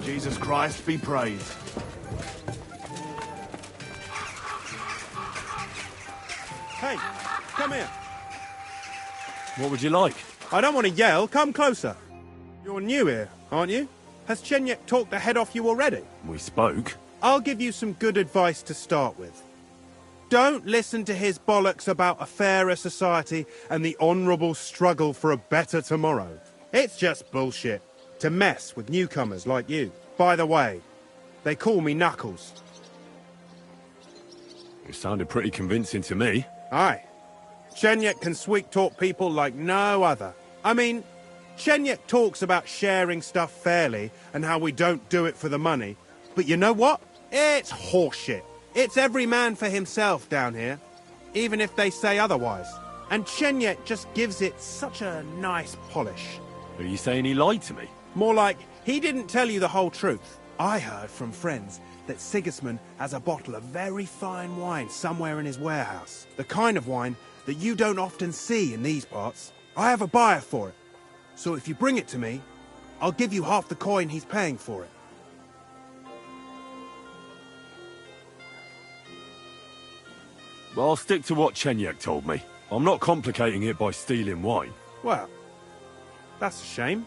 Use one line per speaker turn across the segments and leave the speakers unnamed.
Jesus Christ be praised.
Hey, come here.
What would you like?
I don't want to yell. Come closer. You're new here, aren't you? Has Chenyek talked the head off you already?
We spoke.
I'll give you some good advice to start with. Don't listen to his bollocks about a fairer society and the honourable struggle for a better tomorrow. It's just bullshit to mess with newcomers like you. By the way, they call me Knuckles.
You sounded pretty convincing to me.
Aye. Chenyek can sweet-talk people like no other. I mean, Chenyek talks about sharing stuff fairly and how we don't do it for the money. But you know what? It's horseshit. It's every man for himself down here, even if they say otherwise. And Chenyek just gives it such a nice polish.
Are you saying he lied to me?
More like, he didn't tell you the whole truth. I heard from friends that Sigismund has a bottle of very fine wine somewhere in his warehouse. The kind of wine that you don't often see in these parts. I have a buyer for it. So if you bring it to me, I'll give you half the coin he's paying for it.
Well, I'll stick to what Chenyek told me. I'm not complicating it by stealing wine.
Well, that's a shame.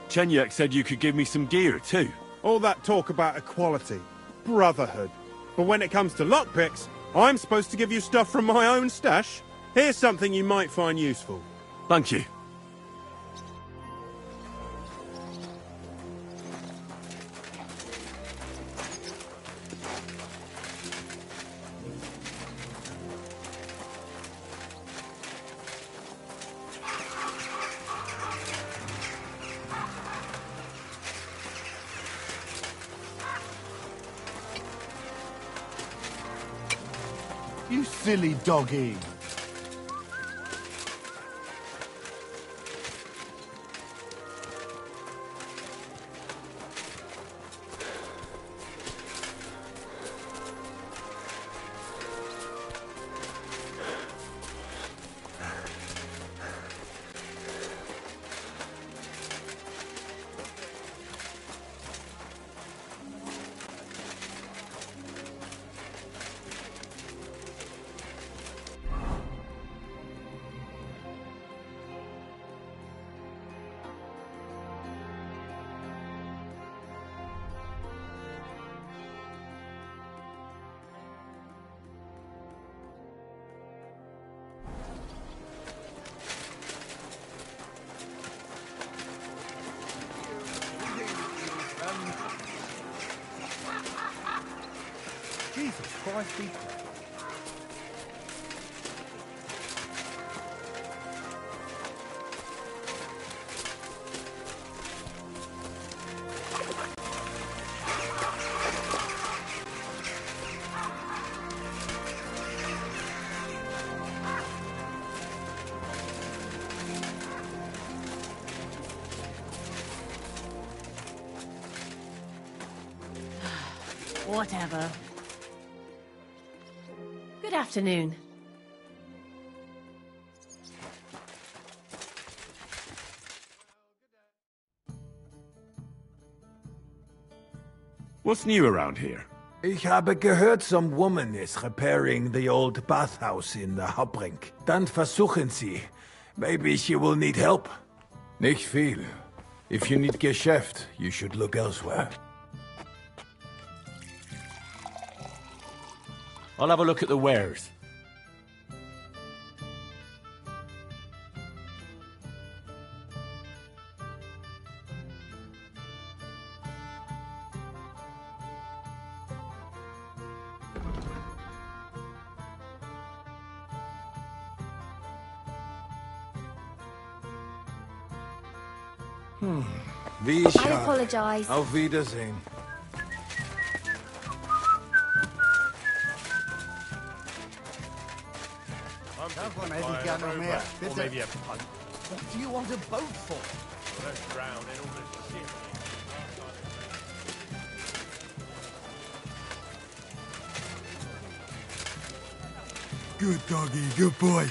Chenyek said you could give me some gear too.
All that talk about equality, brotherhood. But when it comes to lockpicks, I'm supposed to give you stuff from my own stash. Here's something you might find useful.
Thank you.
You silly doggy.
Jesus Christ, be praised.
Whatever. Good afternoon.
What's new around here?
Ich habe gehört, some woman is repairing the old bathhouse in the Hauptring. Dann versuchen Sie. Maybe she will need help.
Nicht viel. If you need Geschäft, you should look elsewhere.
I'll have a look at the wares.
Wie
I
schade.
apologize.
Auf Wiedersehen.
Davon hätte ich gerne mehr. Bitte. What do you want a boat for?
Good doggy, good boy.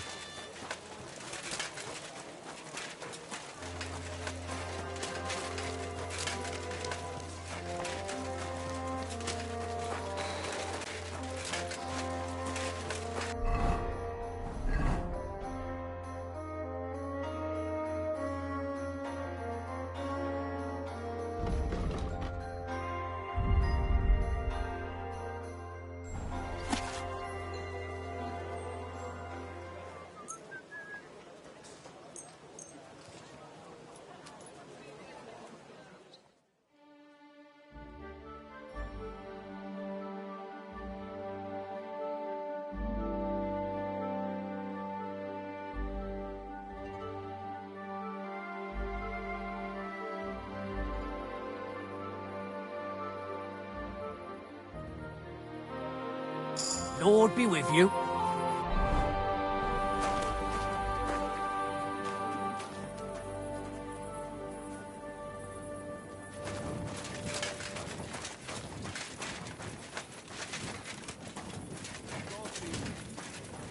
Lord be with you.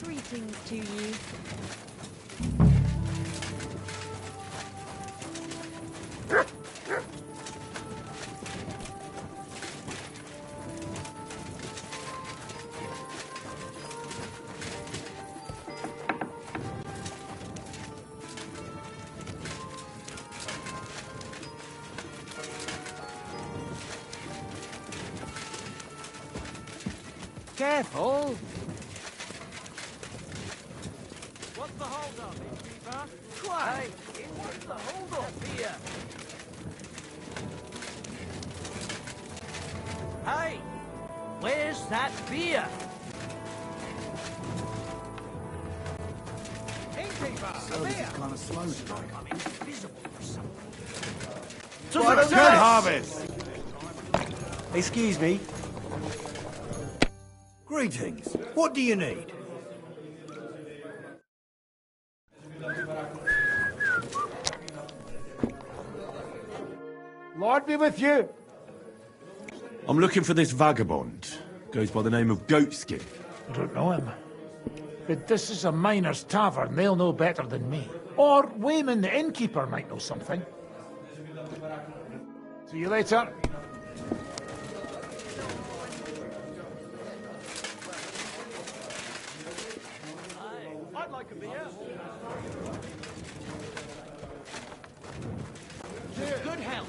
Greetings to you.
Careful.
What's the hold up, innkeeper?
Quiet. What's the hold up here? Hey, where's that beer?
Innkeeper,
Service is kind of slow tonight.
I'm invisible or something.
Good harvest!
Excuse me. Greetings. What do you need?
Lord be with you.
I'm looking for this vagabond. Goes by the name of Goatskin.
I don't know him. But this is a miner's tavern. They'll know better than me. Or Wayman the innkeeper might know something. See you later.
I'd like a beer.
Good help.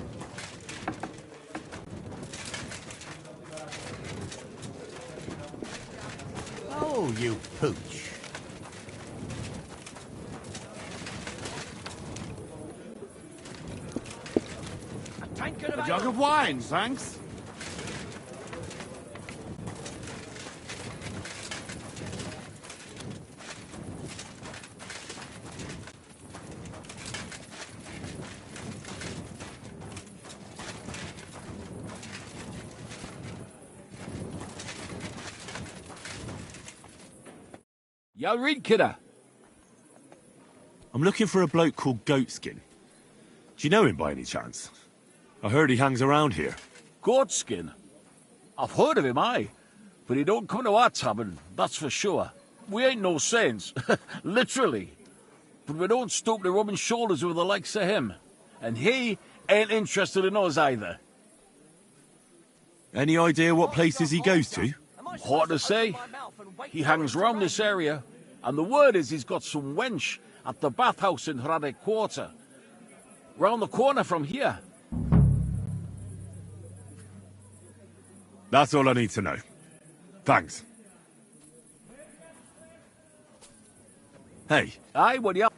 Oh, you pooch.
A tankard of
A jug of wine, thanks.
You read, kidder?
I'm looking for a bloke called Goatskin. Do you know him by any chance? I heard he hangs around here.
Goatskin? I've heard of him, aye. But he don't come to our tavern, that's for sure. We ain't no saints, literally. But we don't stoop to rubbing shoulders with the likes of him. And he ain't interested in us either.
Any idea what places he goes to?
Hard to say. He hangs round this area, and the word is he's got some wench at the bathhouse in Hradek Quarter. Round the corner from here.
That's all I need to know. Thanks. Hey,
Aye, what do you...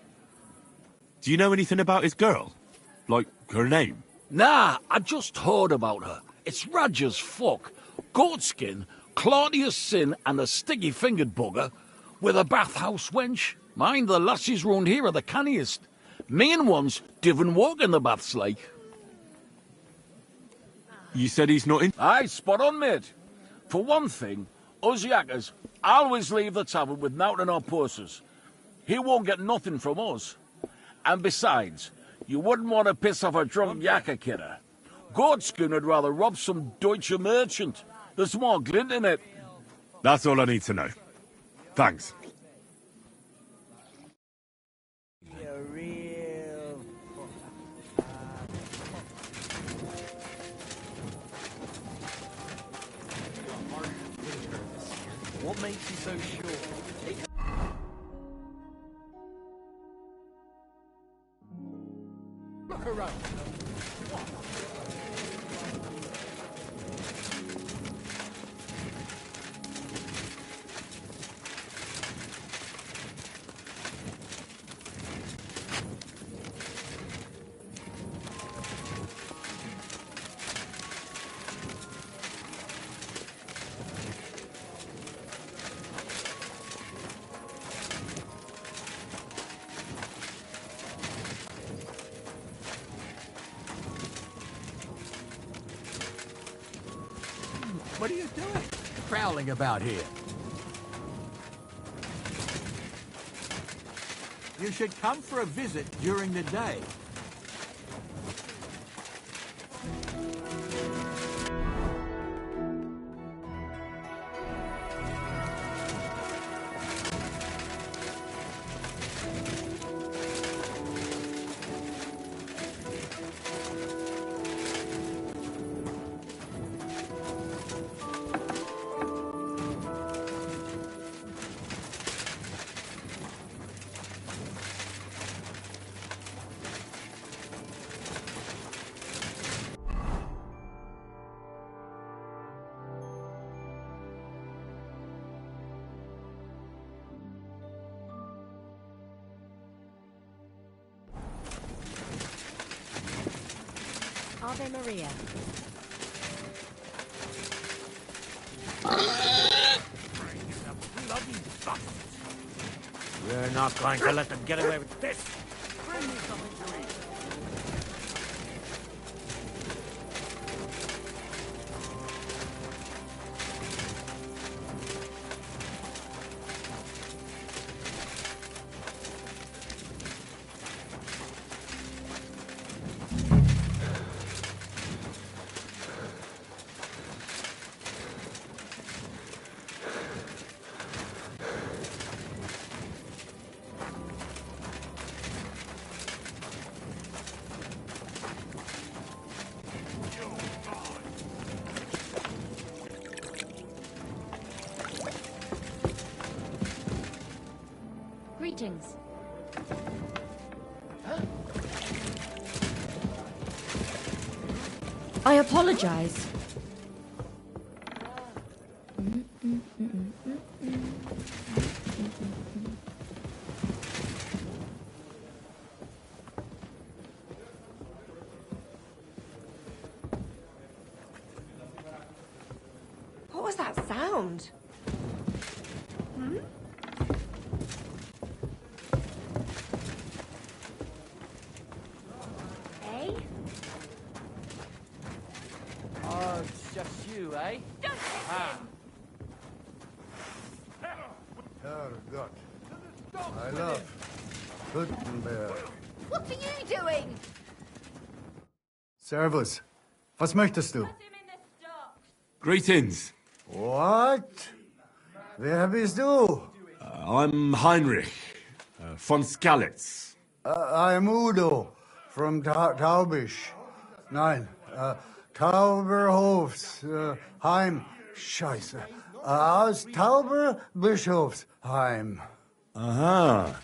do you know anything about his girl? Like, her name?
Nah, I just heard about her. It's raj as fuck. Goatskin, Claudius Sin, and a sticky-fingered bugger with a bathhouse wench. Mind, the lassies round here are the canniest. Main ones divin walk in the baths like.
You said he's not in...
Aye, spot on, mate. For one thing, us yakkers always leave the tavern with nowt in our purses. He won't get nothing from us. And besides, you wouldn't want to piss off a drunk yakker, kidder. Goatskin would rather rob some Deutsche merchant. There's more glint in it.
That's all I need to know. Thanks.
You're real.
What makes you so sure?
Look around.
What are you doing? Prowling about here. You should come for a visit during the day.
Ave Maria.
We're not going to let them get away with this.
Bring me something to eat.
Greetings. I apologize.
What was that sound? Hmm? Eh?
Oh, it's just you, eh? Ah.
Herrgott. I love Gutenberg.
What are you doing?
Servus. Was möchtest du?
Greetings.
What? Wer bist du?
I'm Heinrich von Skalitz.
I'm Udo from Taubisch. Nein, Tauberhofs, Heim. Scheiße. Aus Tauberbischofsheim.
Aha.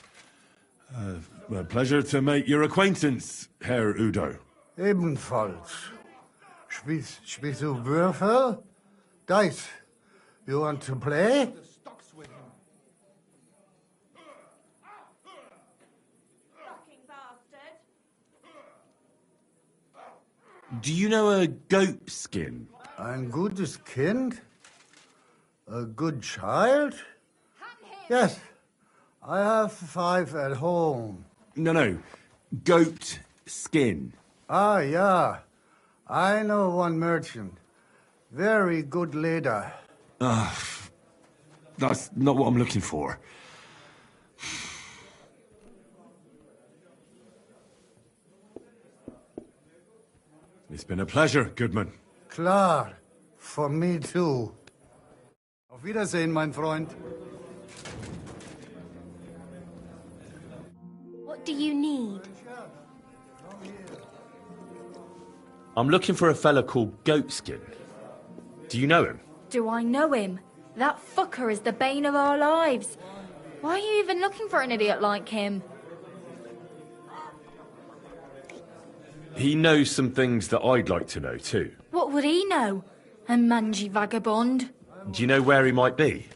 A pleasure to make your acquaintance, Herr Udo.
Ebenfalls. Spielst du Würfel? Dice. You want to play?
Do you know a goat skin?
Ein gutes Kind? A good child? Yes. I have 5 at home.
No. Goat skin.
Ah, yeah. I know one merchant. Very good leader.
That's not what I'm looking for. It's been a pleasure, Goodman.
Klar. For me too. Auf Wiedersehen, mein Freund.
What do you need?
I'm looking for a fella called Goatskin. Do you know him?
Do I know him? That fucker is the bane of our lives. Why are you even looking for an idiot like him?
He knows some things that I'd like to know too.
What would he know? A mangy vagabond.
Do you know where he might be?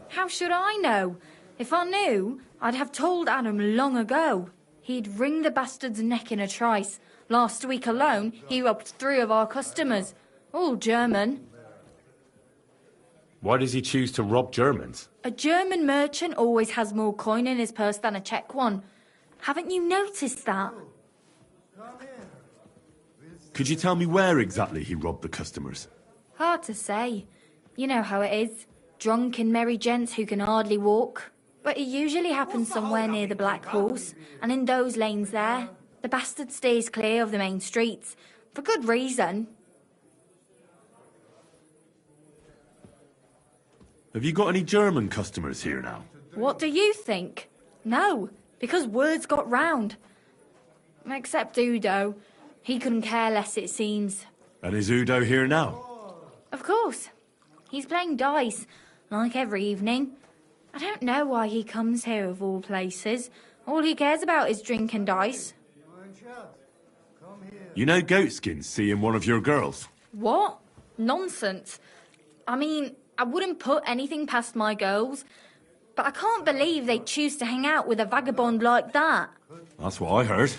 How should I know? If I knew, I'd have told Adam long ago. He'd wring the bastard's neck in a trice. Last week alone, he robbed 3 of our customers. All German.
Why does he choose to rob Germans?
A German merchant always has more coin in his purse than a Czech one. Haven't you noticed that?
Could you tell me where exactly he robbed the customers?
Hard to say. You know how it is. Drunken merry gents who can hardly walk. But it usually happens somewhere near the Black Horse, and in those lanes there, the bastard stays clear of the main streets. For good reason.
Have you got any German customers here now?
What do you think? No, because word's got round. Except Udo. He couldn't care less, it seems.
And is Udo here now?
Of course. He's playing dice, like every evening. I don't know why he comes here of all places. All he cares about is drink and dice.
You know Goatskin's seeing one of your girls?
What? Nonsense. I mean, I wouldn't put anything past my girls, but I can't believe they choose to hang out with a vagabond like that.
That's what I heard.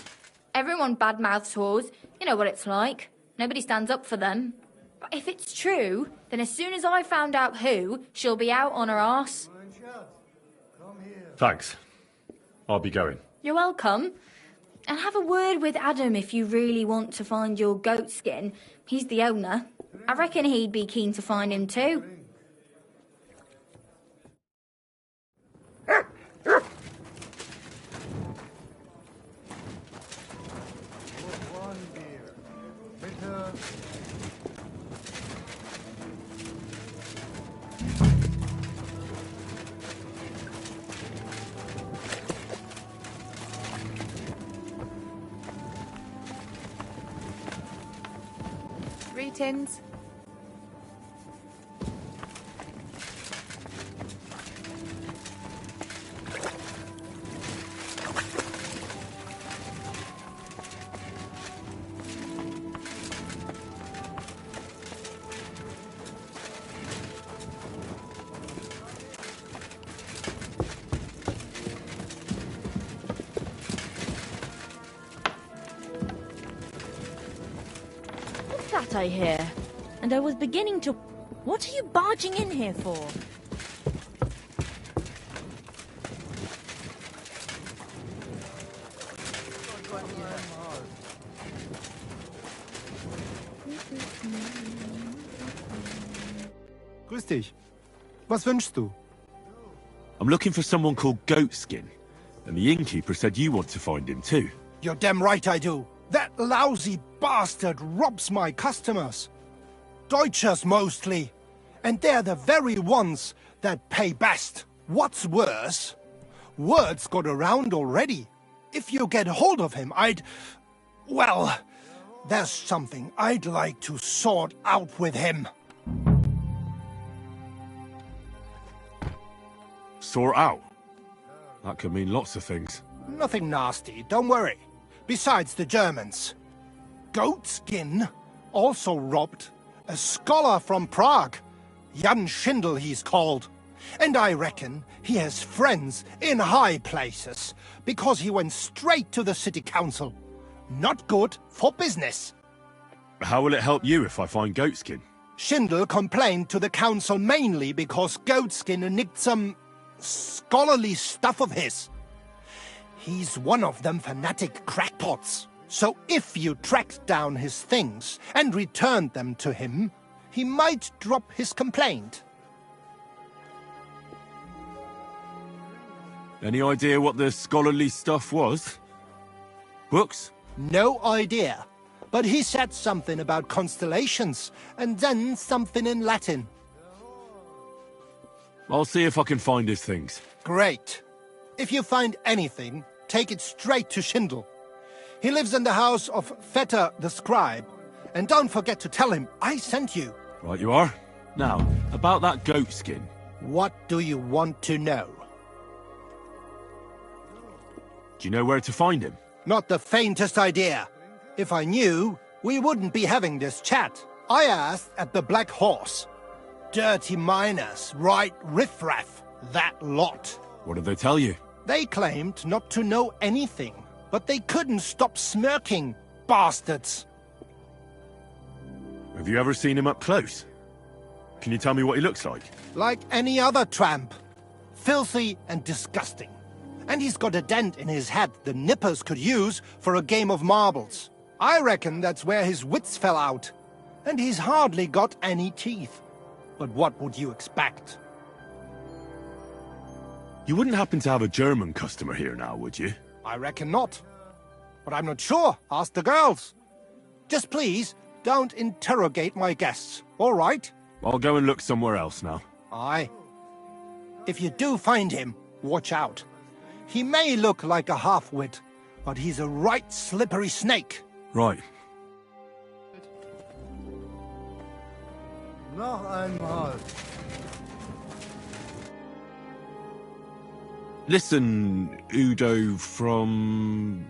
Everyone badmouths whores. You know what it's like. Nobody stands up for them. But if it's true, then as soon as I found out who, she'll be out on her arse.
Thanks. I'll be going.
You're welcome. And have a word with Adam if you really want to find your goatskin. He's the owner. I reckon he'd be keen to find him too.
Tins.
That I hear. And I was beginning to... What are you barging in here for?
Grüß dich. Was wünschst du?
I'm looking for someone called Goatskin, and the innkeeper said you want to find him too.
You're damn right I do. That lousy bastard robs my customers. Deutschers mostly. And they're the very ones that pay best. What's worse, word's got around already. If you get hold of him, well, there's something I'd like to sort out with him.
Sort out? That could mean lots of things.
Nothing nasty, don't worry. Besides the Germans. Goatskin also robbed a scholar from Prague. Jan Schindel he's called. And I reckon he has friends in high places, because he went straight to the city council. Not good for business.
How will it help you if I find Goatskin?
Schindel complained to the council mainly because Goatskin nicked some scholarly stuff of his. He's one of them fanatic crackpots. So if you tracked down his things and returned them to him, he might drop his complaint.
Any idea what the scholarly stuff was? Books?
No idea. But he said something about constellations, and then something in Latin.
I'll see if I can find his things.
Great. If you find anything, take it straight to Schindel. He lives in the house of Vetter the scribe. And don't forget to tell him I sent you.
Right you are. Now, about that goatskin.
What do you want to know?
Do you know where to find him?
Not the faintest idea. If I knew, we wouldn't be having this chat. I asked at the Black Horse. Dirty miners, right riffraff, that lot.
What did they tell you?
They claimed not to know anything, but they couldn't stop smirking, bastards.
Have you ever seen him up close? Can you tell me what he looks like?
Like any other tramp. Filthy and disgusting. And he's got a dent in his head the nippers could use for a game of marbles. I reckon that's where his wits fell out. And he's hardly got any teeth. But what would you expect?
You wouldn't happen to have a German customer here now, would you?
I reckon not. But I'm not sure. Ask the girls. Just please, don't interrogate my guests, all right?
I'll go and look somewhere else now.
Aye. If you do find him, watch out. He may look like a half-wit, but he's a right slippery snake.
Right.
Noch einmal.
Listen, Udo from...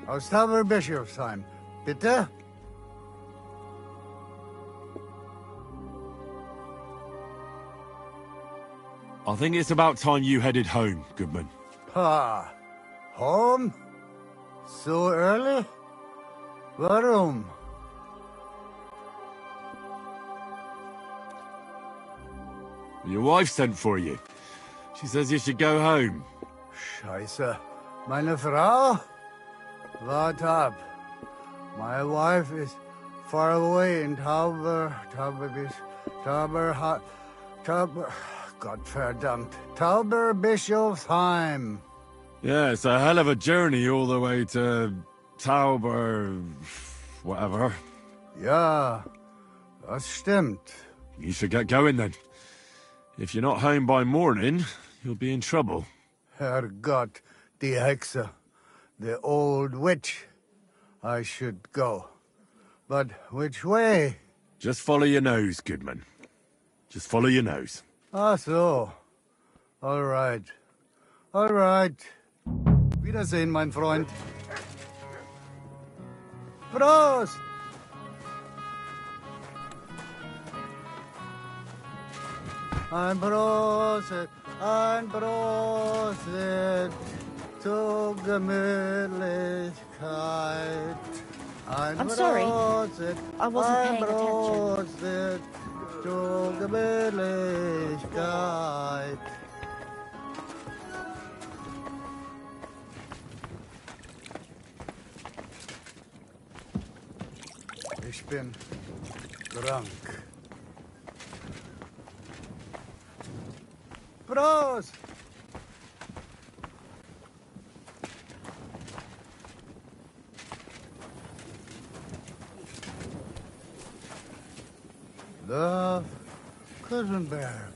Aus Tauberbischofsheim. Bitte?
I think it's about time you headed home, Goodman.
Pa. Home? So early? Warum?
Your wife sent for you. She says you should go home.
Scheiße. Meine Frau? Wart ab. My wife is far away in Tauberbischofsheim.
Yeah, it's a hell of a journey all the way to Tauber... whatever.
Ja, das stimmt.
You should get going then. If you're not home by morning, you'll be in trouble.
Herrgott, die Hexe. The old witch. I should go. But which way?
Just follow your nose, Goodman. Just follow your nose.
Ah, so. All right. All right. Wiedersehen, mein Freund. Prost! Ein Prosit, zur Gemütlichkeit.
I'm sorry. I wasn't paying attention.
Zur Gemütlichkeit. Ich bin krank. Prost! Love, Kusenberg.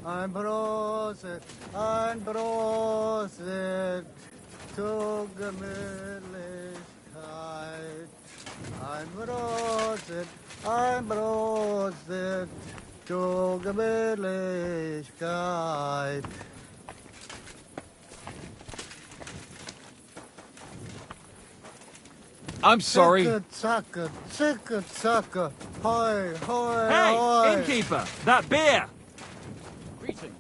Ein Prosit zur Gemütlichkeit. Ein Prosit zur Gemütlichkeit.
I'm sorry.
Zicke, zacke. Hoi, hoi,
Hey,
hoi.
innkeeper, that beer!
Greetings.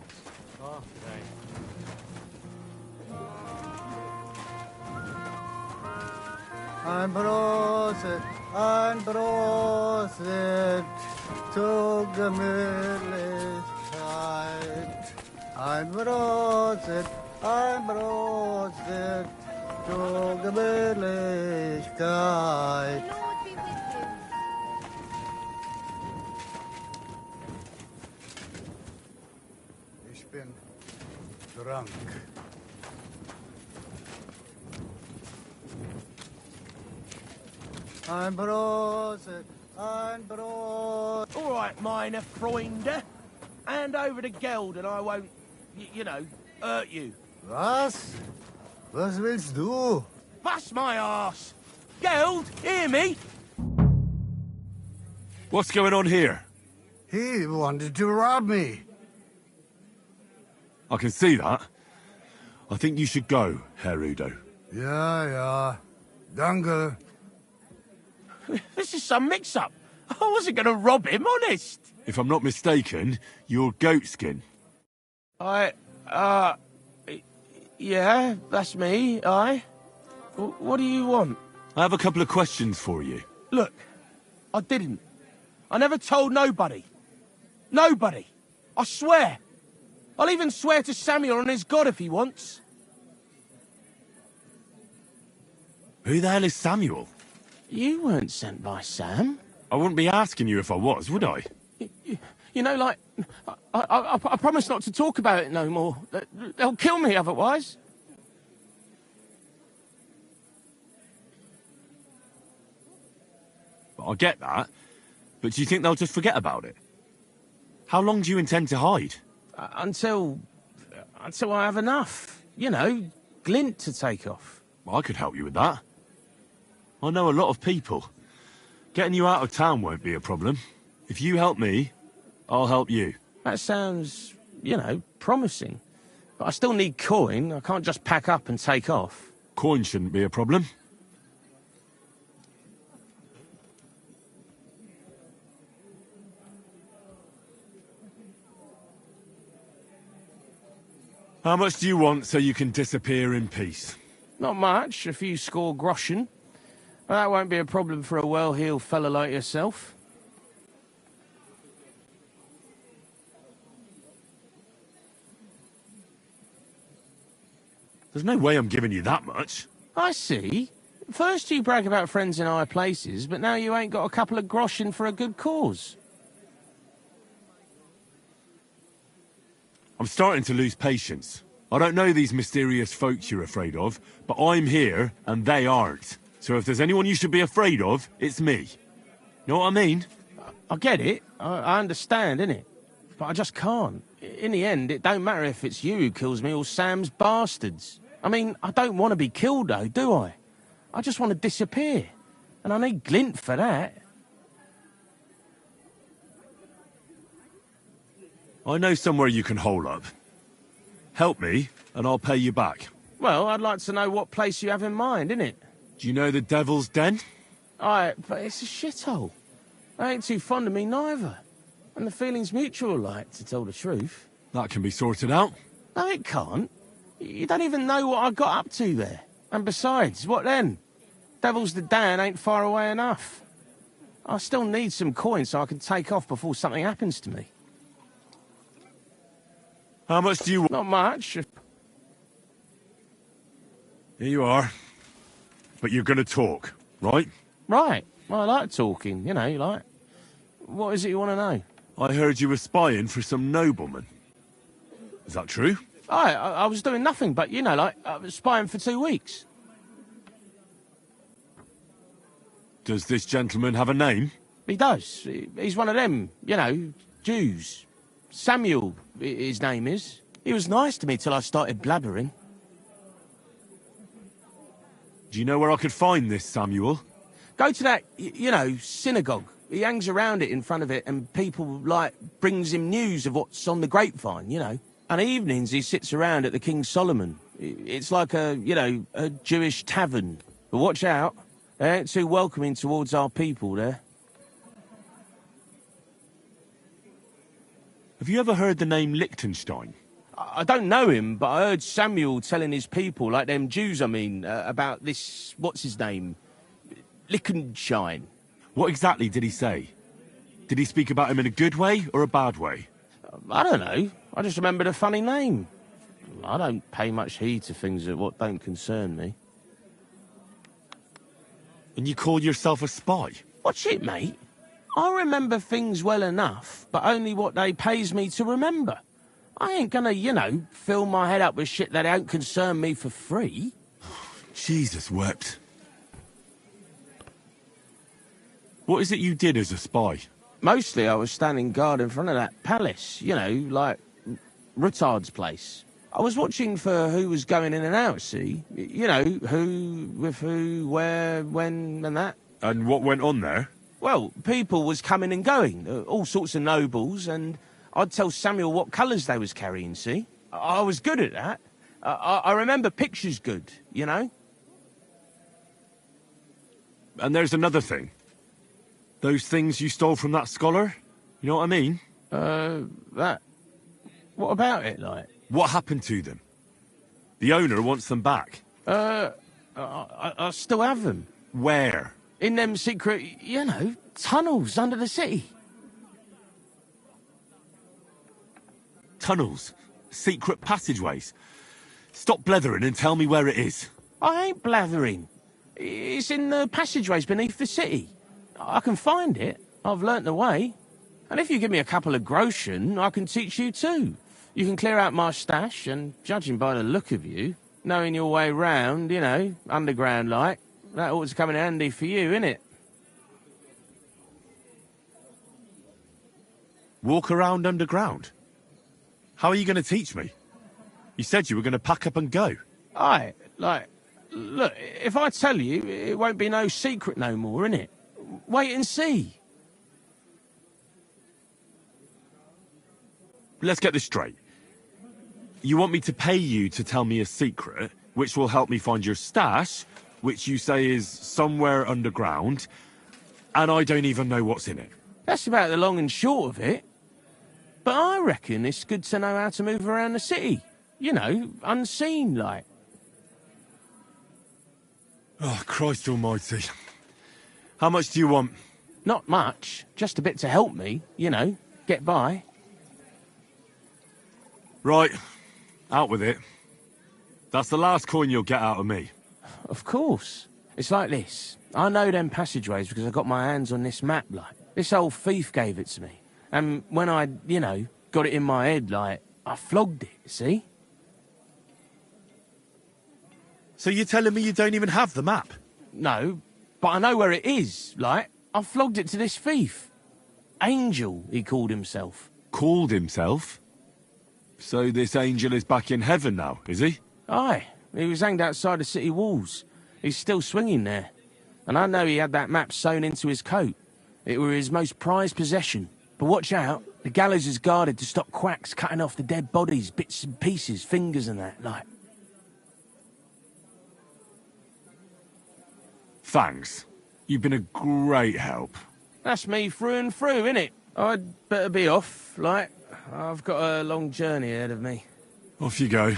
Oh, today.
Ein Prosit zur Gemütlichkeit. Ein Prosit zur Gemütlichkeit.
Lord be with you.
Ich bin krank. Ein Prosit.
All right, meine Freunde. Hand over the geld and I won't, you know, hurt you.
Was? Was willst du?
Bust my ass! Geld, hear me?
What's going on here?
He wanted to rob me.
I can see that. I think you should go, Herr Udo.
Ja. Danke.
This is some mix-up. I wasn't going to rob him, honest.
If I'm not mistaken, you're Goatskin.
Yeah, that's me, What do you want?
I have a couple of questions for you.
Look, I didn't. I never told nobody. Nobody. I swear. I'll even swear to Samuel and his God if he wants.
Who the hell is Samuel?
You weren't sent by Sam.
I wouldn't be asking you if I was, would I?
You know, like, I promise not to talk about it no more. They'll kill me otherwise.
I get that, but do you think they'll just forget about it? How long do you intend to hide?
Until I have enough. You know, glint to take off.
I could help you with that. I know a lot of people. Getting you out of town won't be a problem. If you help me, I'll help you.
That sounds, you know, promising. But I still need coin. I can't just pack up and take off.
Coin shouldn't be a problem. How much do you want so you can disappear in peace?
Not much, a few score groschen. But that won't be a problem for a well-heeled fella like yourself.
There's no way I'm giving you that much.
I see. First you brag about friends in high places, but now you ain't got a couple of groschen for a good cause.
I'm starting to lose patience. I don't know these mysterious folks you're afraid of, but I'm here and they aren't. So if there's anyone you should be afraid of, it's me. You know what I mean?
I get it. I understand, innit? But I just can't. In the end, it don't matter if it's you who kills me or Sam's bastards. I mean, I don't want to be killed, though, do I? I just want to disappear. And I need glint for that.
I know somewhere you can hole up. Help me, and I'll pay you back.
Well, I'd like to know what place you have in mind, innit?
Do you know the Devil's Den?
Aye, but it's a shithole. They ain't too fond of me neither. And the feeling's mutual, like, to tell the truth.
That can be sorted out.
No, it can't. You don't even know what I got up to there. And besides, what then? Devil's the Den ain't far away enough. I still need some coin so I can take off before something happens to me.
How much do you want?
Not much.
Here you are. But you're going to talk, right?
Right. Well, I like talking, you know, like. What is it you want to know?
I heard you were spying for some nobleman. Is that true?
I was doing nothing, but, you know, like, I was spying for 2 weeks.
Does this gentleman have a name?
He does. He's one of them, you know, Jews. Samuel, his name is. He was nice to me till I started blabbering.
Do you know where I could find this Samuel?
Go to that, you know, synagogue. He hangs around it in front of it and people, like, brings him news of what's on the grapevine, you know. And evenings he sits around at the King Solomon. It's like a, you know, a Jewish tavern. But watch out. They ain't too welcoming towards our people there.
Have you ever heard the name Liechtenstein?
I don't know him, but I heard Samuel telling his people, like them Jews, I mean, about this, what's his name? Liechtenstein.
What exactly did he say? Did he speak about him in a good way or a bad way?
I don't know. I just remembered a funny name. I don't pay much heed to things that what don't concern me.
And you call yourself a spy?
What's it, mate? I remember things well enough, but only what they pays me to remember. I ain't gonna, you know, fill my head up with shit that don't concern me for free.
Jesus wept. What is it you did as a spy?
Mostly I was standing guard in front of that palace, you know, like Rutard's place. I was watching for who was going in and out, see? You know, who, with who, where, when, and that.
And what went on there?
Well, people was coming and going, all sorts of nobles, and I'd tell Samuel what colours they was carrying, see? I was good at that. I remember pictures good, you know?
And there's another thing. Those things you stole from that scholar? You know what I mean?
That... What about it, like?
What happened to them? The owner wants them back.
I still have them.
Where?
In them secret, you know, tunnels under the city.
Tunnels? Secret passageways? Stop blethering and tell me where it is.
I ain't blathering. It's in the passageways beneath the city. I can find it. I've learnt the way. And if you give me a couple of groschen, I can teach you too. You can clear out my stash, and judging by the look of you, knowing your way round, you know, underground like, that ought to come in handy for you, innit?
Walk around underground? How are you going to teach me? You said you were going to pack up and go.
Aye, like, look, if I tell you, it won't be no secret no more, innit? Wait and see.
Let's get this straight. You want me to pay you to tell me a secret, which will help me find your stash, which you say is somewhere underground, and I don't even know what's in it.
That's about the long and short of it. But I reckon it's good to know how to move around the city. You know, unseen, like.
Oh, Christ almighty. How much do you want?
Not much. Just a bit to help me, you know, get by.
Right. Out with it. That's the last coin you'll get out of me.
Of course. It's like this. I know them passageways because I got my hands on this map, like. This old thief gave it to me. And when I, you know, got it in my head, like, I flogged it, see?
So you're telling me you don't even have the map?
No, but I know where it is, like. I flogged it to this thief. Angel, he called himself.
Called himself? So this angel is back in heaven now, is he?
Aye, he was hanged outside the city walls. He's still swinging there. And I know he had that map sewn into his coat. It were his most prized possession. But watch out, the gallows is guarded to stop quacks cutting off the dead bodies, bits and pieces, fingers and that, like.
Thanks. You've been a great help.
That's me through and through, innit? I'd better be off, like. I've got a long journey ahead of me.
Off you go.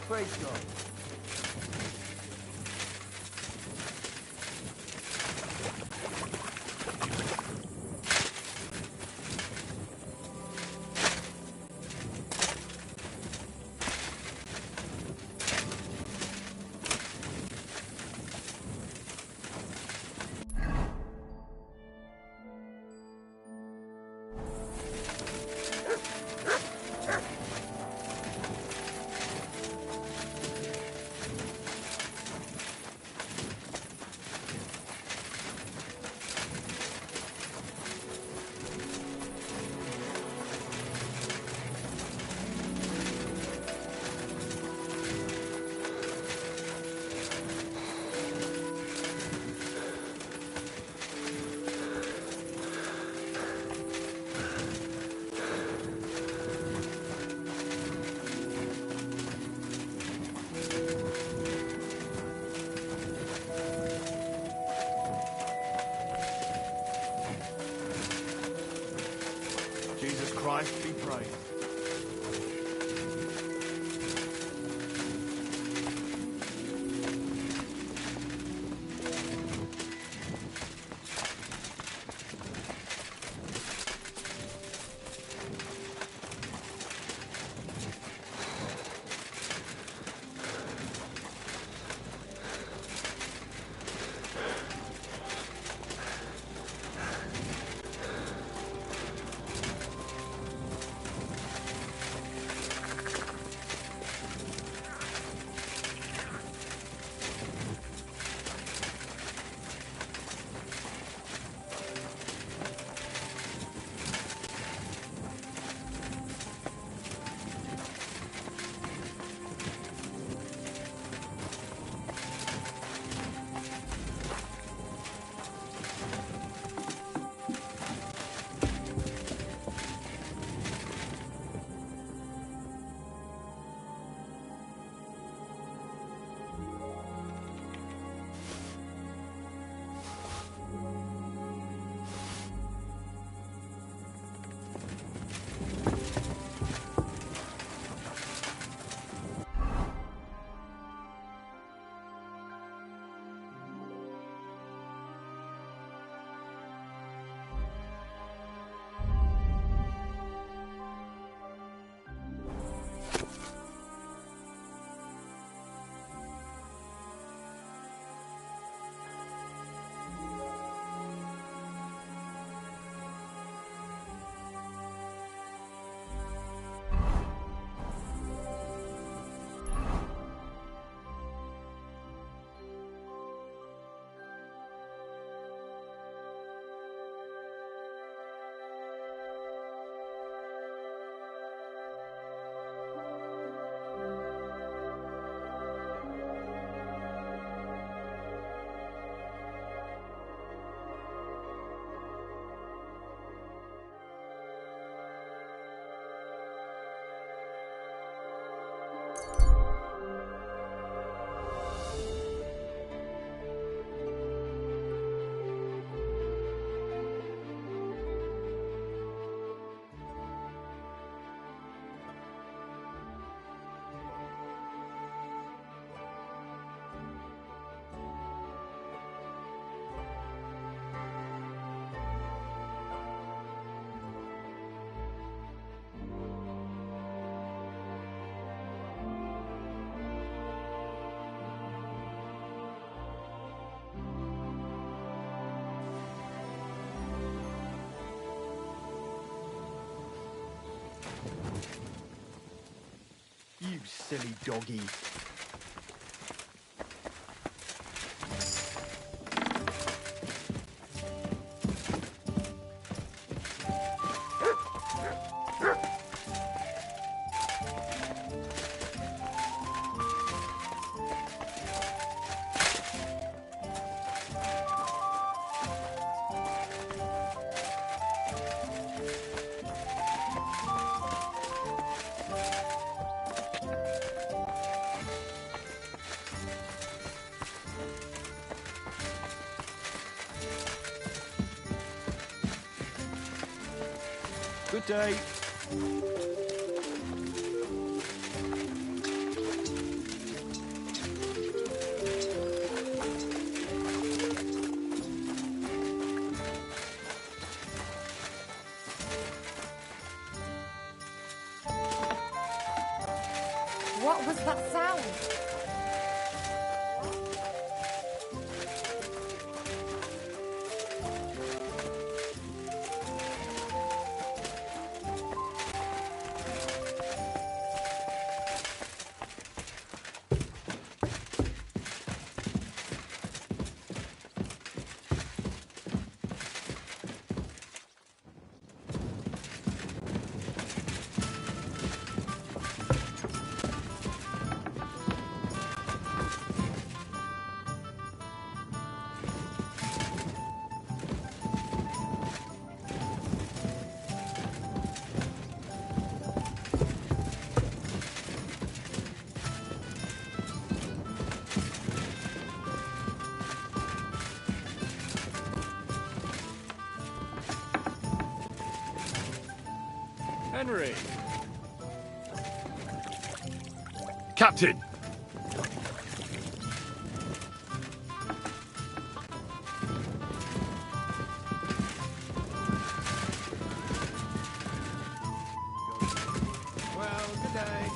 Praise God.
Jesus Christ be praised.
You silly doggy. Good day.
What was that sound?
Henry!
Captain!
Well, good day.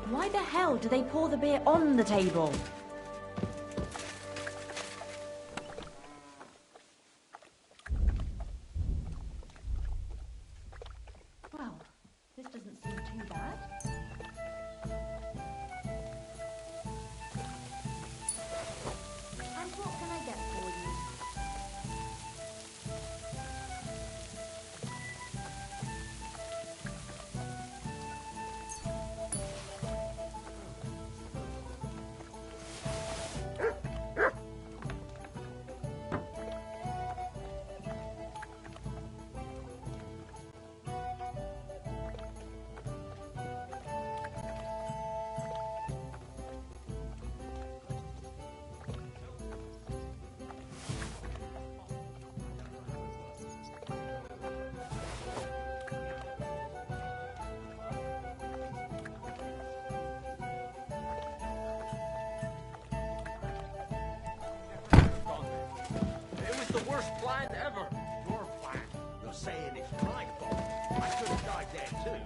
Why the hell do they pour the beer on the table? Well, this doesn't seem too bad. And what can I get for you?
It was the worst plan ever. Your plan? You're saying it's my fault. I could have died there too.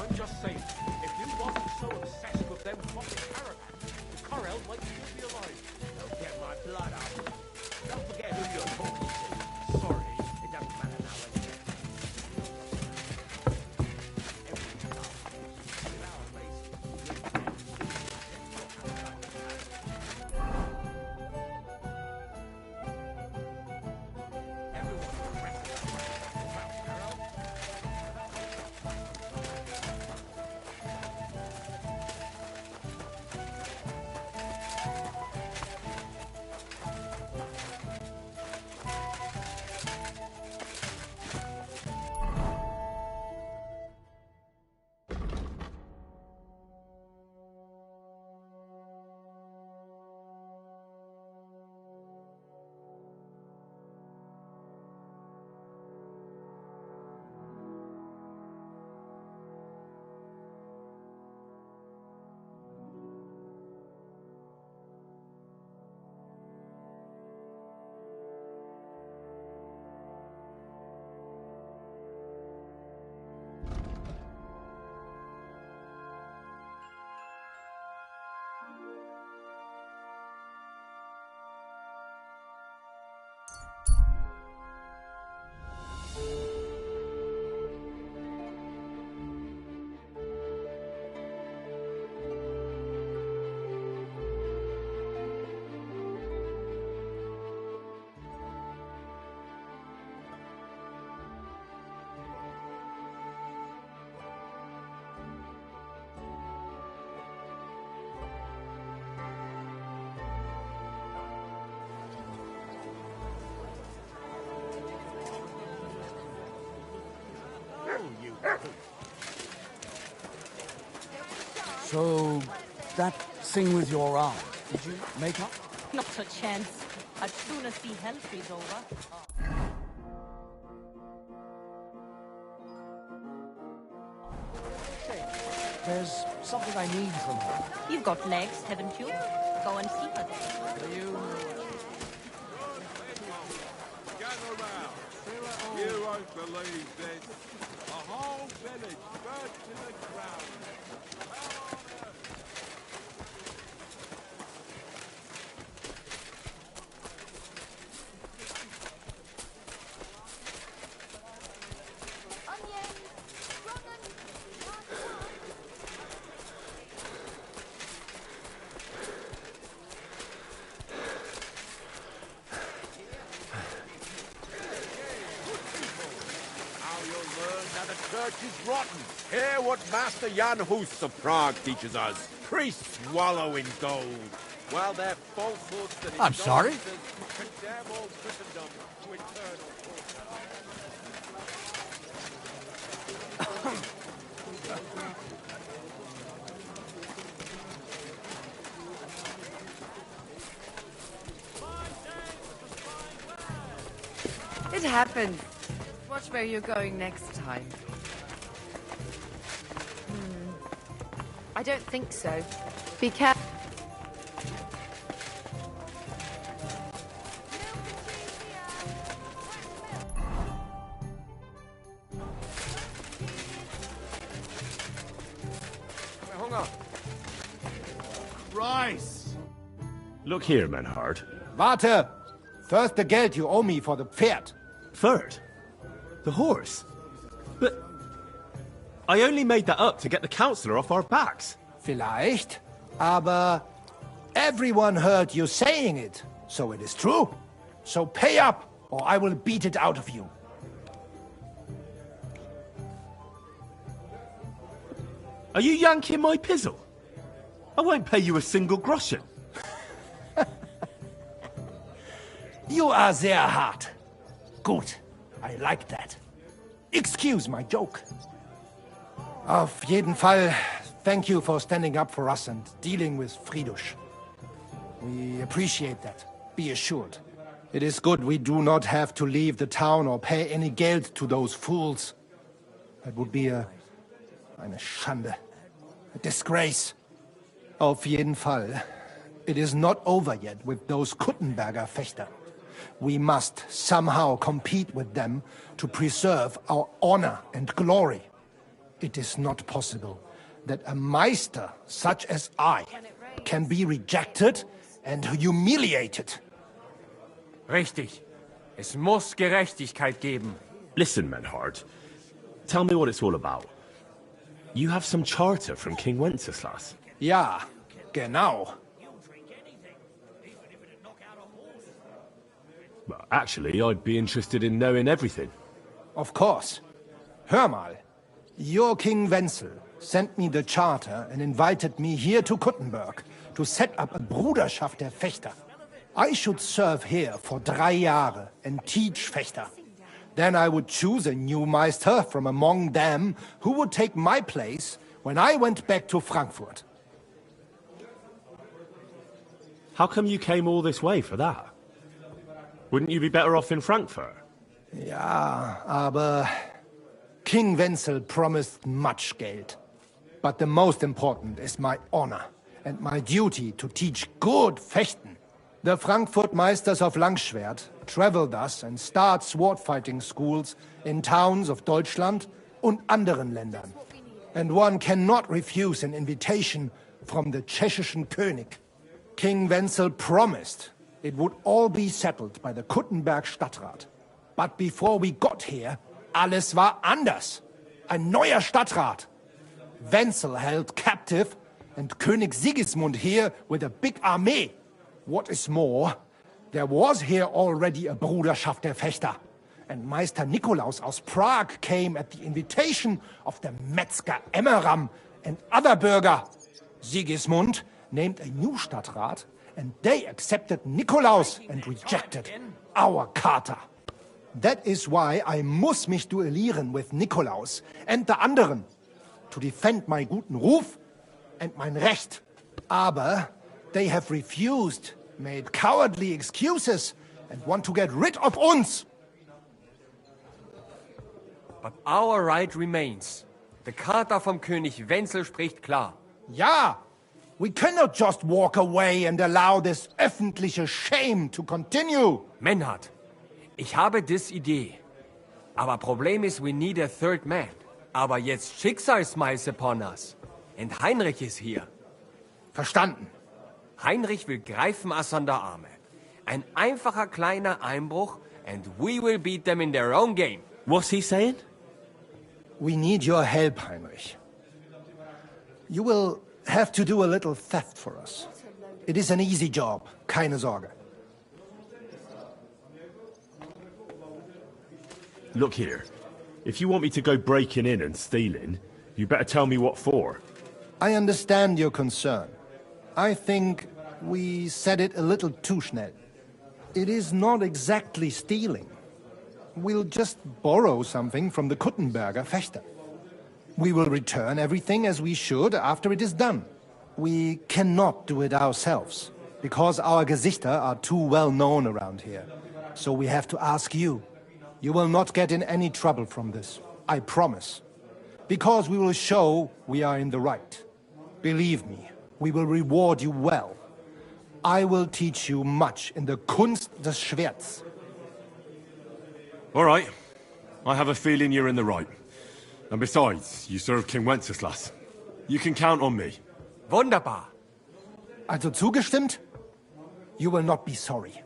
I'm just saying, if you wasn't so obsessed with them fucking caravans, the Corel might still be alive. Don't get my blood up. Don't forget who you're talking to. Sorry, it doesn't matter now anyway.
So, that thing with your arm, did you make up?
Not a chance. I'd sooner see hell freeze over.
There's something I need from her.
You've got legs, haven't you? Go and see her then.
You...
Gather round. You won't believe this. A whole village burnt to the ground.
Church is rotten. Hear what Master Jan Hus of Prague teaches us. Priests wallow in gold, while their falsehoods and
I'm sorry?
indulgences condemn all Christendom to eternal
torture. It happens. Watch where you're going next time. I don't think so. Be careful.
Christ!
Look here, Menhard.
Warte! First the Geld you owe me for the Pferd.
Third? The horse? But I only made that up to get the councillor off our backs.
Vielleicht, aber everyone heard you saying it, so it is true. So pay up, or I will beat it out of you.
Are you yanking my pizzle? I won't pay you a single groschen.
You are sehr hart. Gut, I like that. Excuse my joke. Auf jeden Fall, thank you for standing up for us and dealing with Fridush. We appreciate that, be assured. It is good we do not have to leave the town or pay any Geld to those fools. That would be eine Schande, a disgrace. Auf jeden Fall, it is not over yet with those Kuttenberger Fechter. We must somehow compete with them to preserve our honor and glory. It is not possible that a Meister such as I can be rejected and humiliated.
Richtig. Es muss Gerechtigkeit geben.
Listen, Menhard. Tell me what it's all about. You have some charter from King Wenceslas.
Ja, genau.
Well, actually, I'd be interested in knowing everything.
Of course. Hör mal. Your King Wenzel sent me the charter and invited me here to Kuttenberg to set up a Bruderschaft der Fechter. I should serve here for 3 Jahre and teach Fechter. Then I would choose a new Meister from among them who would take my place when I went back to Frankfurt.
How come you came all this way for that? Wouldn't you be better off in Frankfurt?
Ja, aber King Wenzel promised much Geld. But the most important is my honor and my duty to teach good Fechten. The Frankfurt Meisters of Langschwert travel thus and start sword fighting schools in towns of Deutschland und anderen Ländern. And one cannot refuse an invitation from the tschechischen König. King Wenzel promised it would all be settled by the Kuttenberg Stadtrat. But before we got here, alles war anders. Ein neuer Stadtrat. Wenzel held captive and König Sigismund here with a big army. What is more, there was here already a Bruderschaft der Fechter. And Meister Nikolaus aus Prague came at the invitation of the Metzger Emmeram and other Bürger. Sigismund named a new Stadtrat, and they accepted Nikolaus and rejected our Charta. That is why I muss mich duellieren with Nikolaus and the anderen, to defend my guten Ruf and mein Recht. Aber they have refused, made cowardly excuses, and want to get rid of uns.
But our right remains. The Charta vom König Wenzel spricht klar.
Ja, we cannot just walk away and allow this öffentliche shame to continue.
Menhard, ich habe dis Idee. Aber Problem ist, we need a third man. Aber jetzt Schicksalsschmeiß upon us. Und Heinrich ist hier.
Verstanden.
Heinrich will greifen us an der Arme. Ein einfacher kleiner Einbruch and we will beat them in their own game.
What's he saying?
We need your help, Heinrich. You will have to do a little theft for us. It is an easy job, keine Sorge.
Look here. If you want me to go breaking in and stealing, you better tell me what for.
I understand your concern. I think we said it a little too schnell. It is not exactly stealing. We'll just borrow something from the Kuttenberger Fechter. We will return everything as we should after it is done. We cannot do it ourselves, because our Gesichter are too well known around here. So we have to ask you. You will not get in any trouble from this, I promise. Because we will show we are in the right. Believe me, we will reward you well. I will teach you much in the Kunst des Schwerts.
All right. I have a feeling you're in the right. And besides, you serve King Wenceslas. You can count on me.
Wunderbar.
Also zugestimmt? You will not be sorry.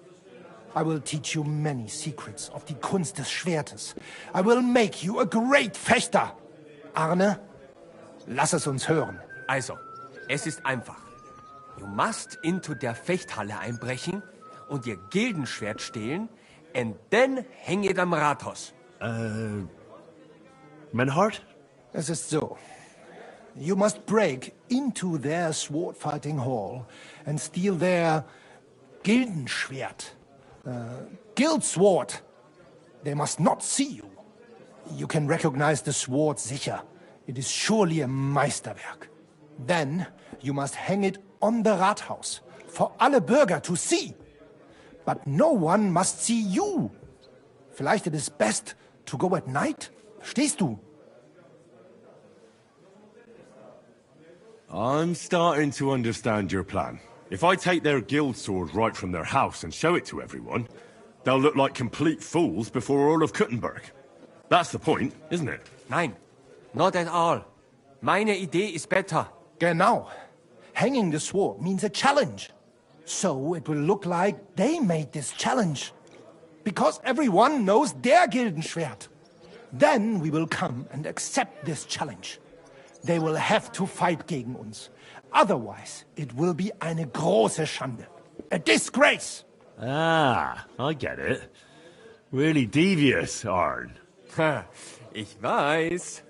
I will teach you many secrets of die Kunst des Schwertes. I will make you a great Fechter. Arne, lass es uns hören.
Also, es ist einfach. You must into der Fechthalle einbrechen und ihr Gildenschwert stehlen and then hang it am Rathaus.
Menhard?
Es ist so. You must break into their sword-fighting hall and steal their Gildenschwert. Guild sword. They must not see you. You can recognize the sword sicher. It is surely a Meisterwerk. Then you must hang it on the Rathaus for alle Bürger to see. But no one must see you. Vielleicht it is best to go at night? Verstehst du?
I'm starting to understand your plan. If I take their guild sword right from their house and show it to everyone, they'll look like complete fools before all of Kuttenberg. That's the point, isn't it?
Nein. Not at all. Meine Idee is better.
Genau. Hanging the sword means a challenge. So it will look like they made this challenge. Because everyone knows their Gildenschwert. Then we will come and accept this challenge. They will have to fight gegen uns. Otherwise, it will be eine große Schande. A disgrace!
Ah, I get it. Really devious, Arn.
Ich weiß.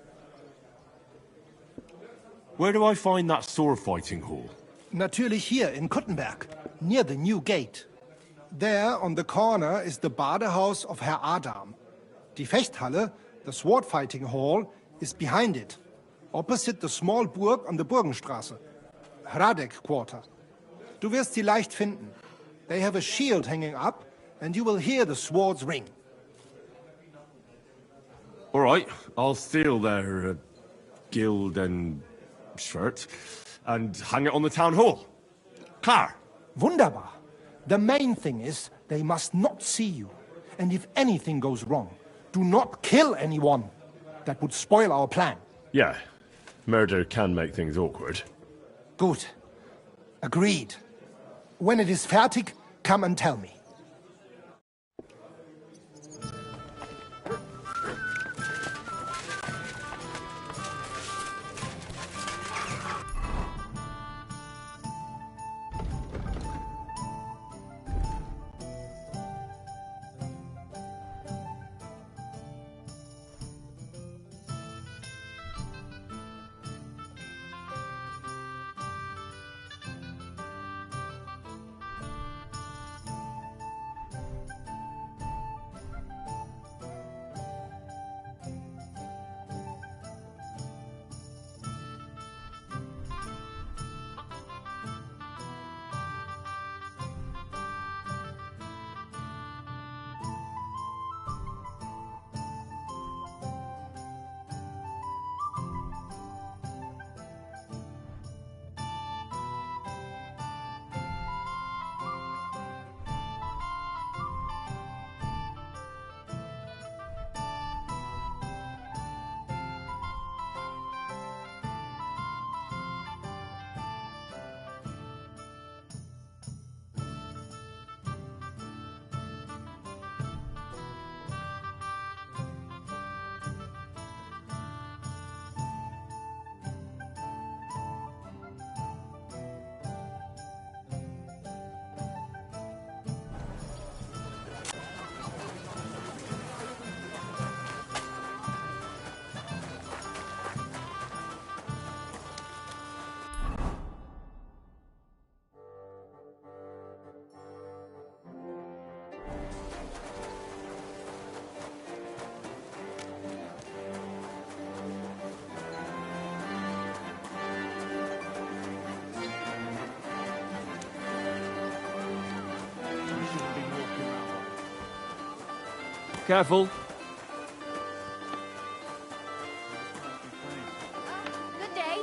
Where do I find that sword fighting hall?
Natürlich hier in Kuttenberg, near the new gate. There, on the corner, is the Badehaus of Herr Adam. Die Fechthalle, the sword fighting hall, is behind it, opposite the small Burg on the Burgenstraße. Hradek Quarter. Du wirst sie leicht finden. They have a shield hanging up, and you will hear the swords ring.
All right, I'll steal their guild and shirt and hang it on the town hall. Klar.
Wunderbar. The main thing is they must not see you. And if anything goes wrong, do not kill anyone. That would spoil our plan.
Yeah, murder can make things awkward.
Good. Agreed. When it is fertig, come and tell me.
Careful.
Good day.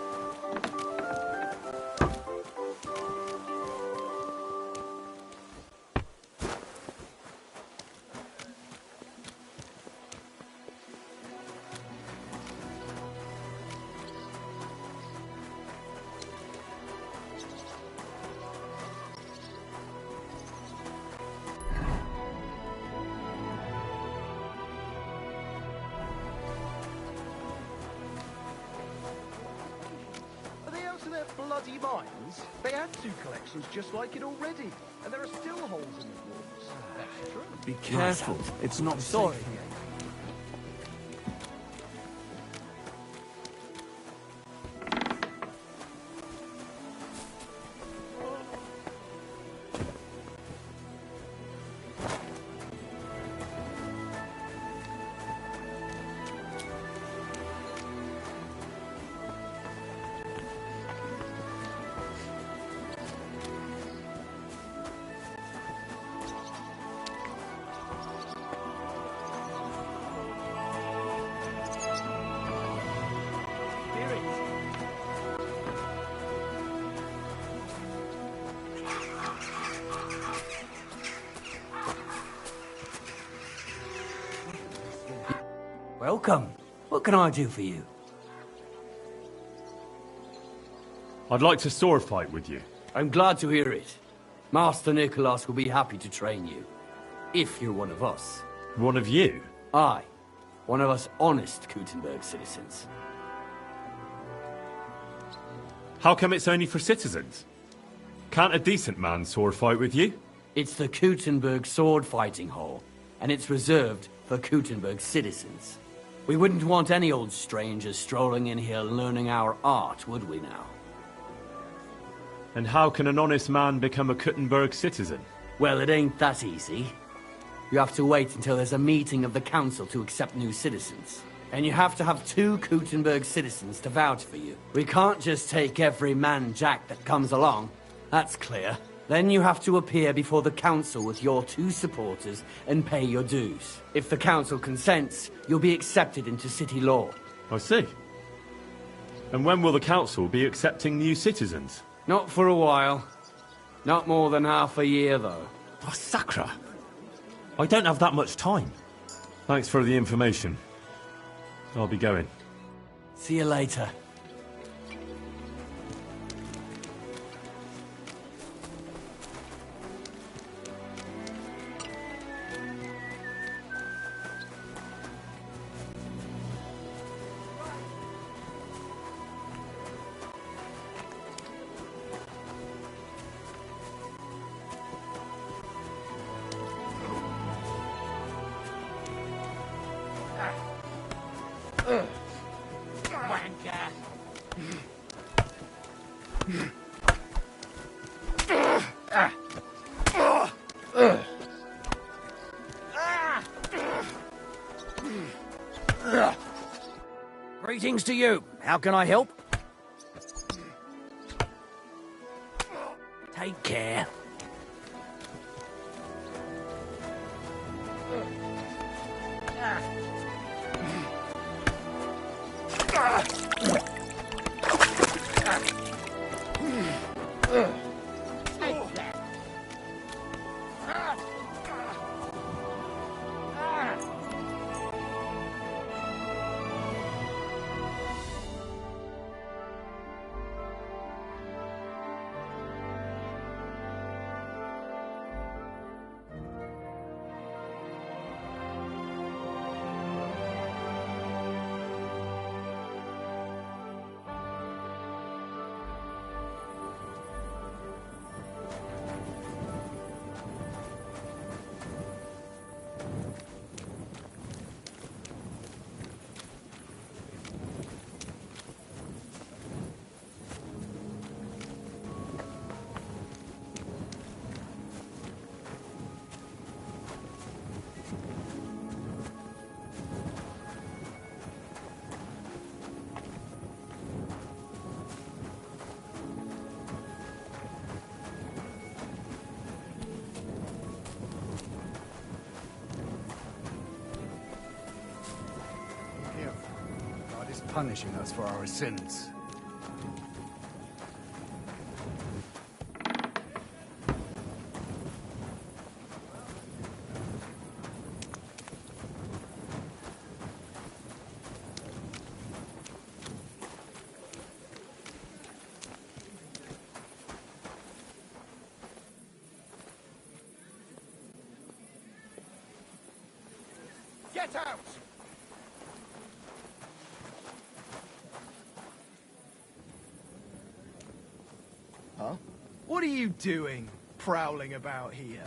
Are they out of their bloody minds? They had two collections just like it already, and there are still holes in the walls. That's true.
Be careful. It's not
Sorry.
safe here.
Welcome. What can I do for you?
I'd like to sword fight with you.
I'm glad to hear it. Master Nicholas will be happy to train you. If you're one of us.
One of you?
Aye. One of us honest Gutenberg citizens.
How come it's only for citizens? Can't a decent man sword fight with you?
It's the Gutenberg sword fighting hall, and it's reserved for Gutenberg citizens. We wouldn't want any old strangers strolling in here learning our art, would we now?
And how can an honest man become a Gutenberg citizen?
Well, it ain't that easy. You have to wait until there's a meeting of the council to accept new citizens. And you have to have 2 Gutenberg citizens to vouch for you. We can't just take every man jack that comes along. That's clear. Then you have to appear before the council with your 2 supporters and pay your dues. If the council consents, you'll be accepted into city law.
I see. And when will the council be accepting new citizens?
Not for a while. Not more than half a year, though.
Oh, Sacra! I don't have that much time. Thanks for the information. I'll be going.
See you later.
Greetings to you. How can I help? Take care.
Punishing us for our sins.
Get out!
Huh? What are you doing, prowling about here?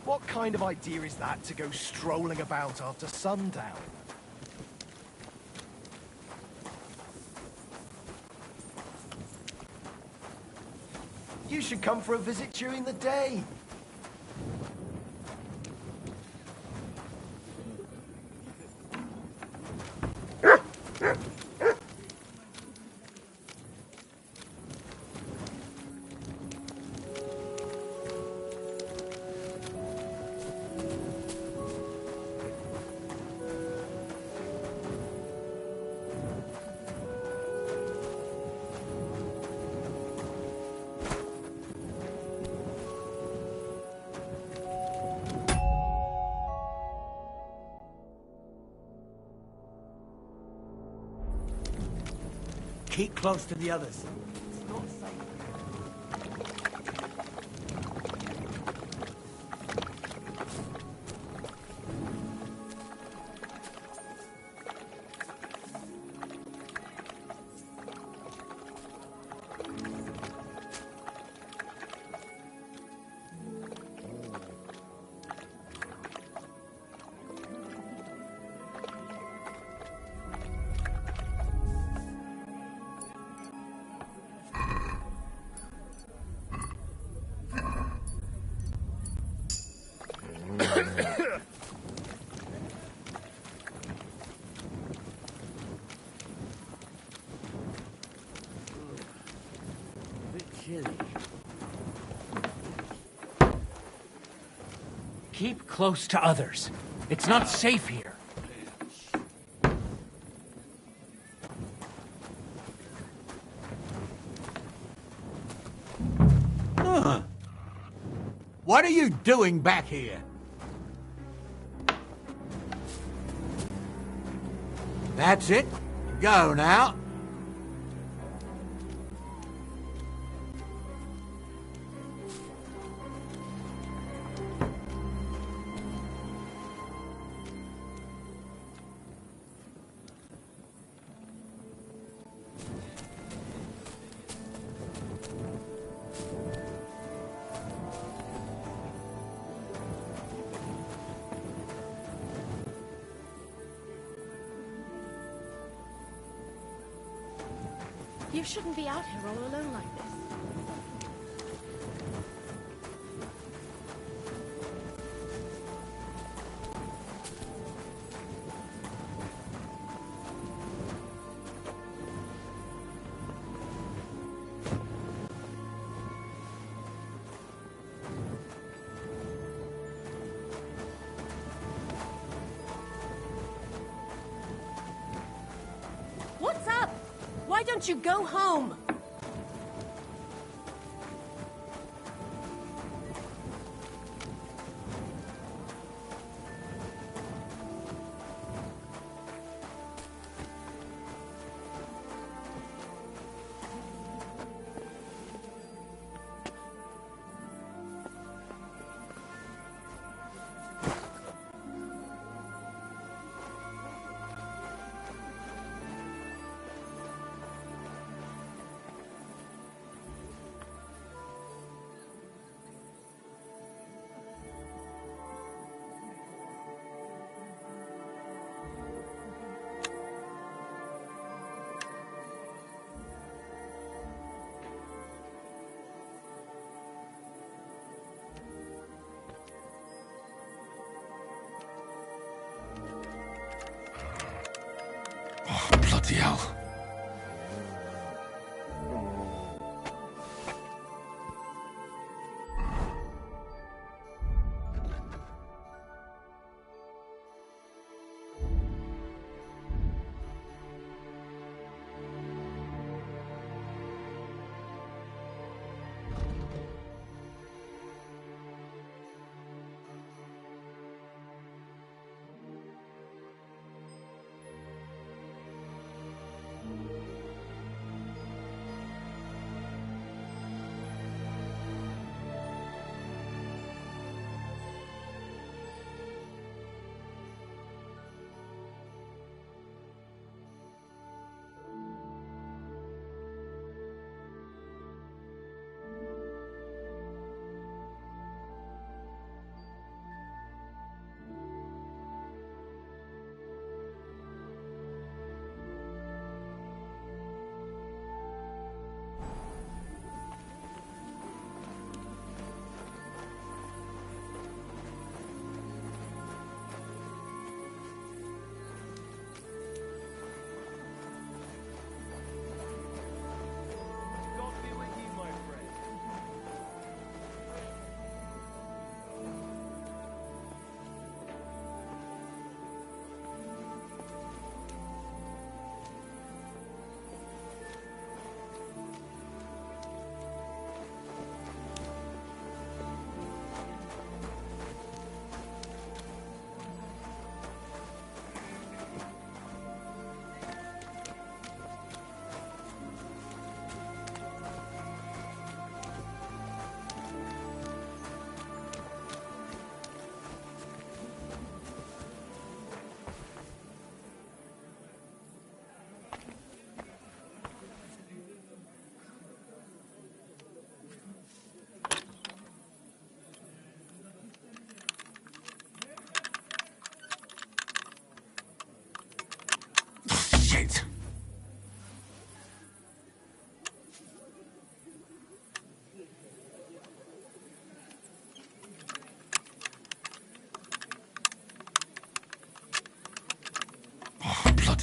What kind of idea is that to go strolling about after sundown? You should come for a visit during the day.
keep close to the others.
Keep close to others. It's not safe here.
What are you doing back here? That's it. Go now.
You shouldn't be out here all alone like this. What's up? Why don't you go home?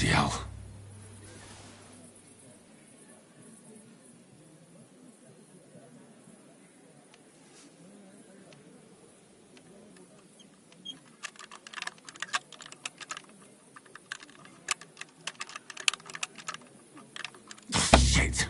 Bloody hell. Shit.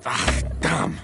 Ah, damn.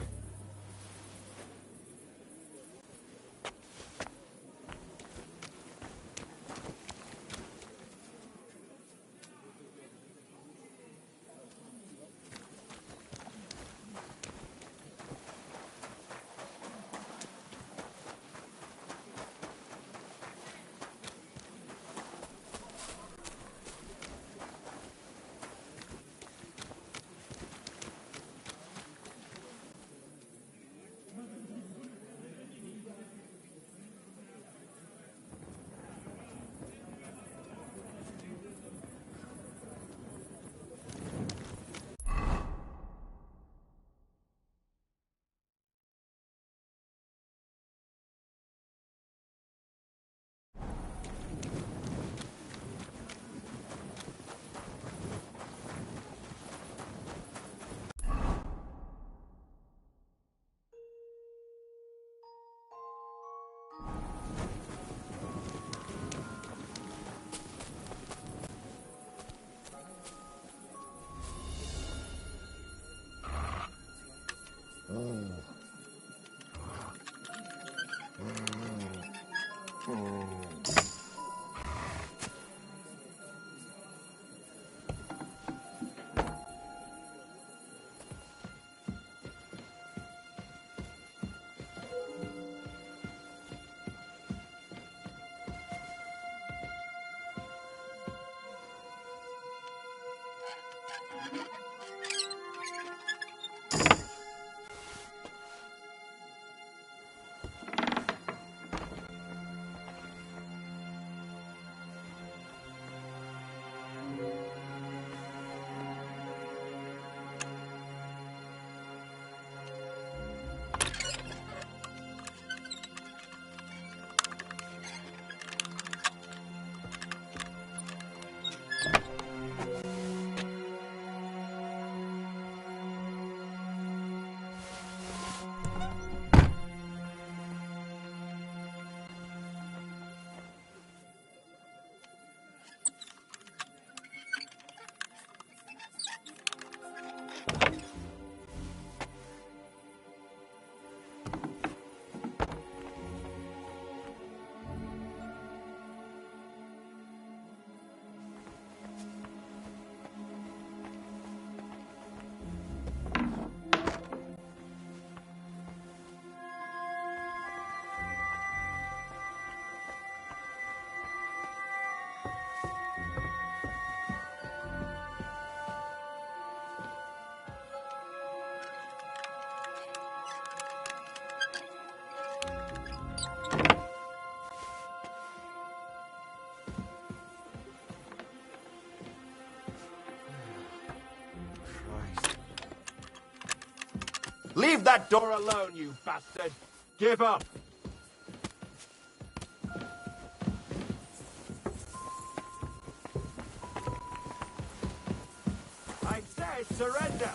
Leave that door alone, you bastard! Give up! I said surrender!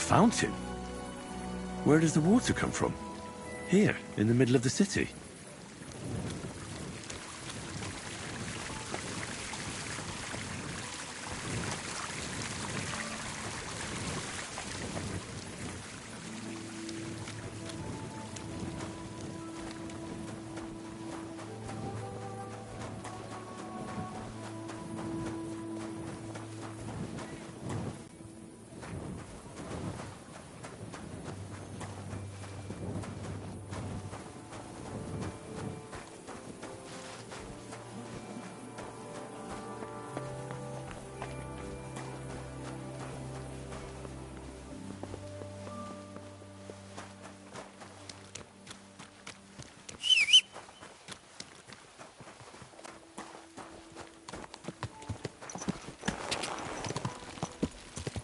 fountain. Where does the water come from? Here, in the middle of the city.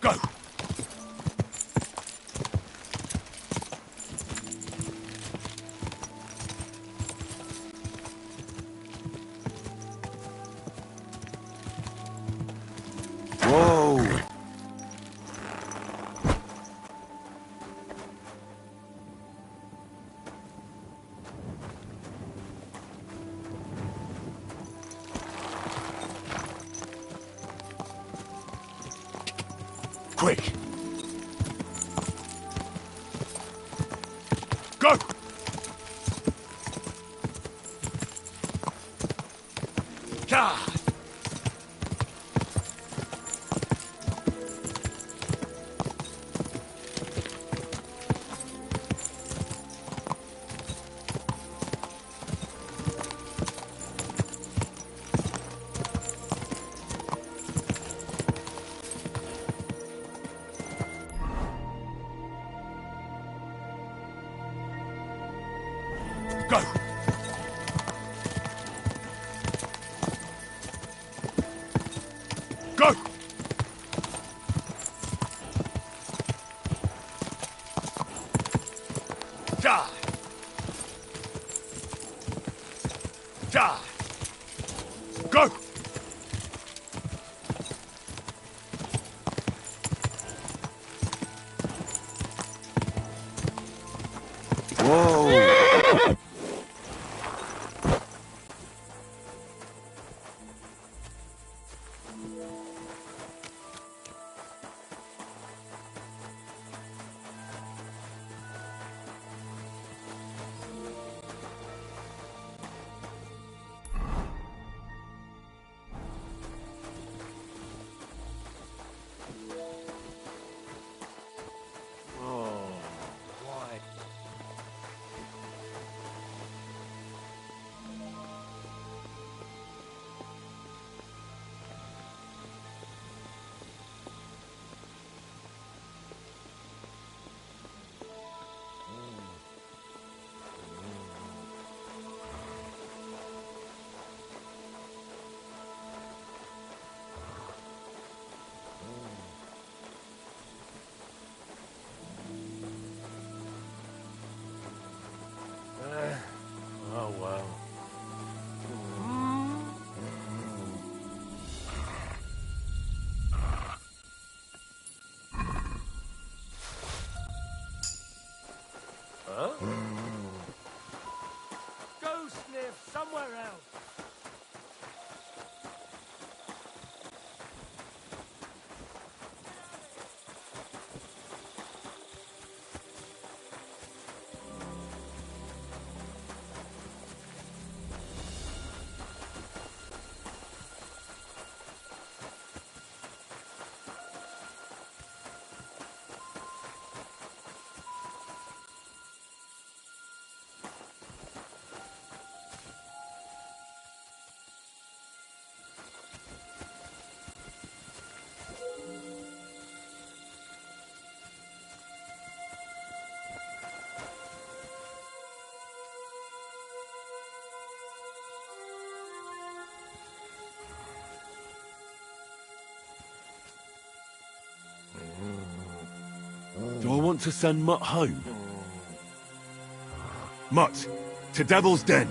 Go!
Whoa!
Quick! Go! Ja! Go! Go! Ja! Ja! Go!
Whoa!
Oh, well. Huh?
Go sniff somewhere else.
Do I want to send Mutt home? Mutt, to Devil's Den!